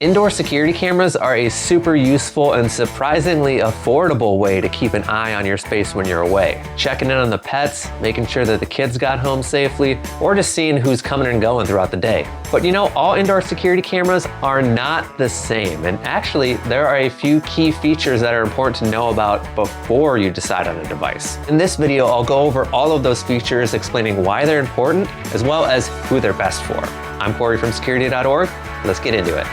Indoor security cameras are a super useful and surprisingly affordable way to keep an eye on your space when you're away. Checking in on the pets, making sure that the kids got home safely, or just seeing who's coming and going throughout the day. But you know, all indoor security cameras are not the same. And actually, there are a few key features that are important to know about before you decide on a device. In this video, I'll go over all of those features, explaining why they're important, as well as who they're best for. I'm Corey from Security.org. Let's get into it.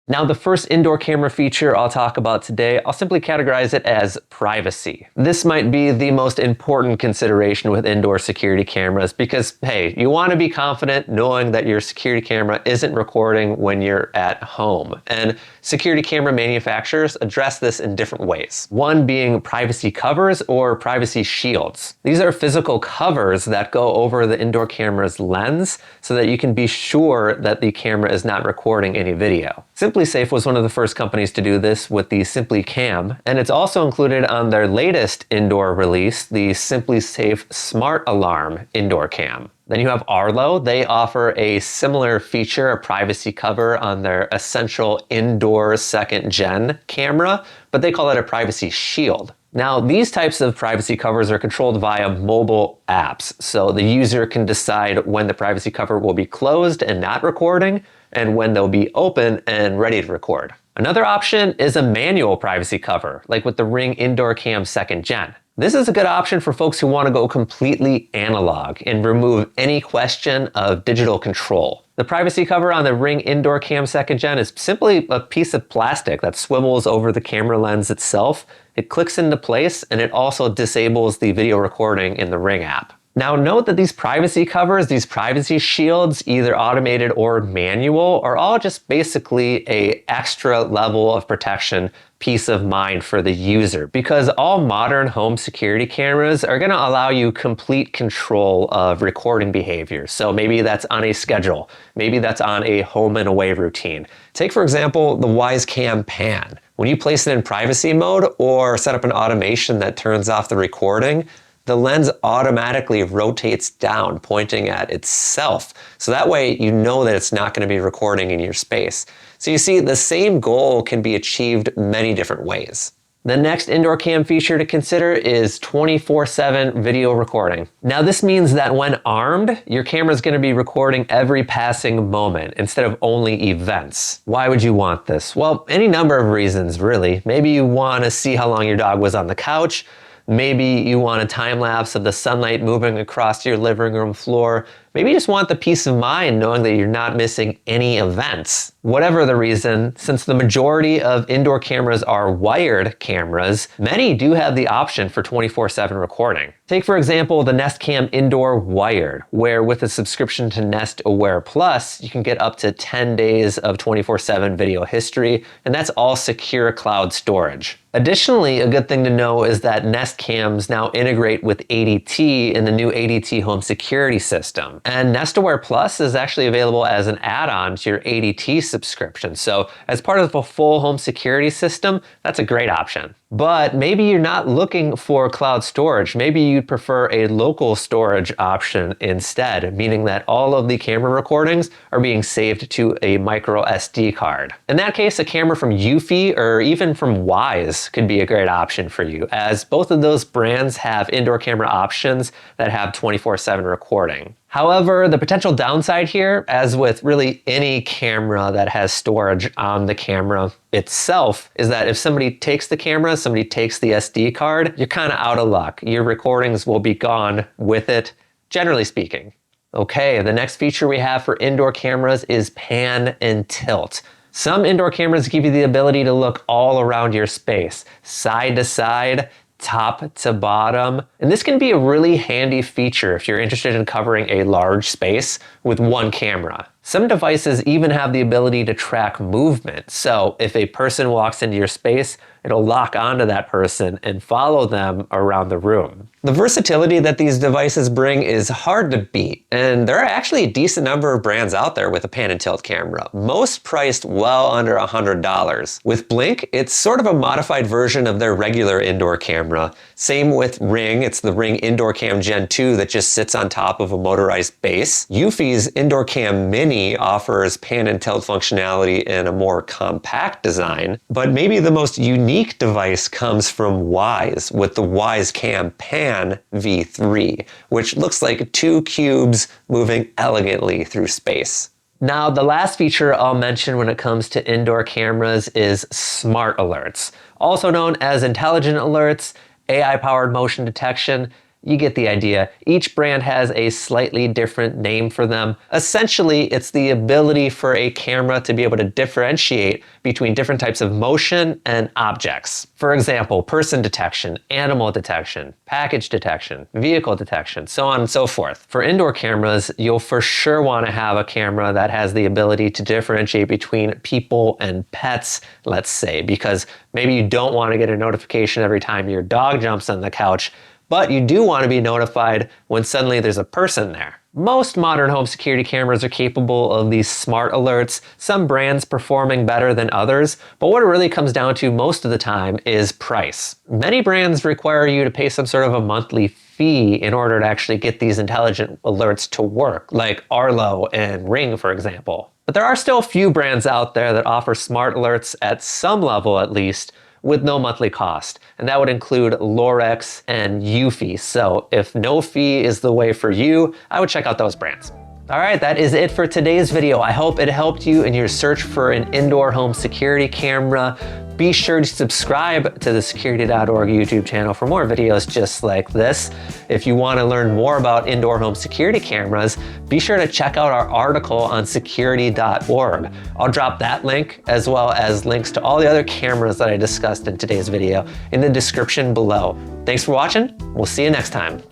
Now, the first indoor camera feature I'll talk about today, I'll simply categorize it as privacy. This might be the most important consideration with indoor security cameras because, hey, you want to be confident knowing that your security camera isn't recording when you're at home. And security camera manufacturers address this in different ways. One being privacy covers or privacy shields. These are physical covers that go over the indoor camera's lens so that you can be sure that the camera is not recording any video. SimpliSafe was one of the first companies to do this with the SimpliCam, and it's also included on their latest indoor release, the SimpliSafe Smart Alarm Indoor Cam. Then you have Arlo. They offer a similar feature, a privacy cover on their essential indoor second gen camera, but they call it a privacy shield. Now, these types of privacy covers are controlled via mobile apps, so the user can decide when the privacy cover will be closed and not recording, and when they'll be open and ready to record. Another option is a manual privacy cover, like with the Ring Indoor Cam 2nd Gen. This is a good option for folks who want to go completely analog and remove any question of digital control. The privacy cover on the Ring Indoor Cam 2nd Gen is simply a piece of plastic that swivels over the camera lens itself. It clicks into place, and it also disables the video recording in the Ring app. Now note that these privacy covers, these privacy shields, either automated or manual, are all just basically an extra level of protection, peace of mind for the user, because all modern home security cameras are going to allow you complete control of recording behavior. So maybe that's on a schedule, maybe that's on a home and away routine. Take, for example, the WiseCam Pan. When you place it in privacy mode or set up an automation that turns off the recording, the lens automatically rotates down, pointing at itself. So that way you know that it's not going to be recording in your space. So you see, the same goal can be achieved many different ways. The next indoor cam feature to consider is 24/7 video recording. Now this means that when armed, your camera is going to be recording every passing moment instead of only events. Why would you want this? Well, any number of reasons, really. Maybe you want to see how long your dog was on the couch. Maybe you want a time lapse of the sunlight moving across your living room floor. Maybe you just want the peace of mind knowing that you're not missing any events. Whatever the reason, since the majority of indoor cameras are wired cameras, many do have the option for 24/7 recording. Take, for example, the Nest Cam Indoor Wired, where with a subscription to Nest Aware Plus, you can get up to 10 days of 24/7 video history, and that's all secure cloud storage. Additionally, a good thing to know is that Nest Cams now integrate with ADT in the new ADT home security system. And Nest Aware Plus is actually available as an add-on to your ADT subscription. So as part of the full home security system, that's a great option. But maybe you're not looking for cloud storage. Maybe you'd prefer a local storage option instead, meaning that all of the camera recordings are being saved to a micro SD card. In that case, a camera from Eufy or even from Wyze could be a great option for you, as both of those brands have indoor camera options that have 24/7 recording. However, the potential downside here, as with really any camera that has storage on the camera itself, is that if somebody takes the camera, somebody takes the SD card, you're kind of out of luck. Your recordings will be gone with it, generally speaking. Okay, the next feature we have for indoor cameras is pan and tilt. Some indoor cameras give you the ability to look all around your space, side to side, top to bottom. And this can be a really handy feature if you're interested in covering a large space with one camera. Some devices even have the ability to track movement. So if a person walks into your space it'll lock onto that person and follow them around the room. The versatility that these devices bring is hard to beat, and there are actually a decent number of brands out there with a pan and tilt camera, most priced well under $100. With Blink, it's sort of a modified version of their regular indoor camera. Same with Ring, it's the Ring Indoor Cam Gen 2 that just sits on top of a motorized base. Eufy's Indoor Cam Mini offers pan and tilt functionality in a more compact design, but maybe the most unique device comes from Wyze with the Wyze Cam Pan V3, which looks like two cubes moving elegantly through space. Now, the last feature I'll mention when it comes to indoor cameras is smart alerts, also known as intelligent alerts, AI-powered motion detection. You get the idea. Each brand has a slightly different name for them. Essentially, it's the ability for a camera to be able to differentiate between different types of motion and objects. For example, person detection, animal detection, package detection, vehicle detection, so on and so forth. For indoor cameras, you'll for sure want to have a camera that has the ability to differentiate between people and pets, let's say, because maybe you don't want to get a notification every time your dog jumps on the couch, but you do want to be notified when suddenly there's a person there. Most modern home security cameras are capable of these smart alerts, some brands performing better than others, but what it really comes down to most of the time is price. Many brands require you to pay some sort of a monthly fee in order to actually get these intelligent alerts to work, like Arlo and Ring, for example. But there are still a few brands out there that offer smart alerts at some level at least, with no monthly cost. And that would include Lorex and Eufy. So if no fee is the way for you, I would check out those brands. All right, that is it for today's video. I hope it helped you in your search for an indoor home security camera. Be sure to subscribe to the Security.org YouTube channel for more videos just like this. If you want to learn more about indoor home security cameras, be sure to check out our article on Security.org. I'll drop that link as well as links to all the other cameras that I discussed in today's video in the description below. Thanks for watching. We'll see you next time.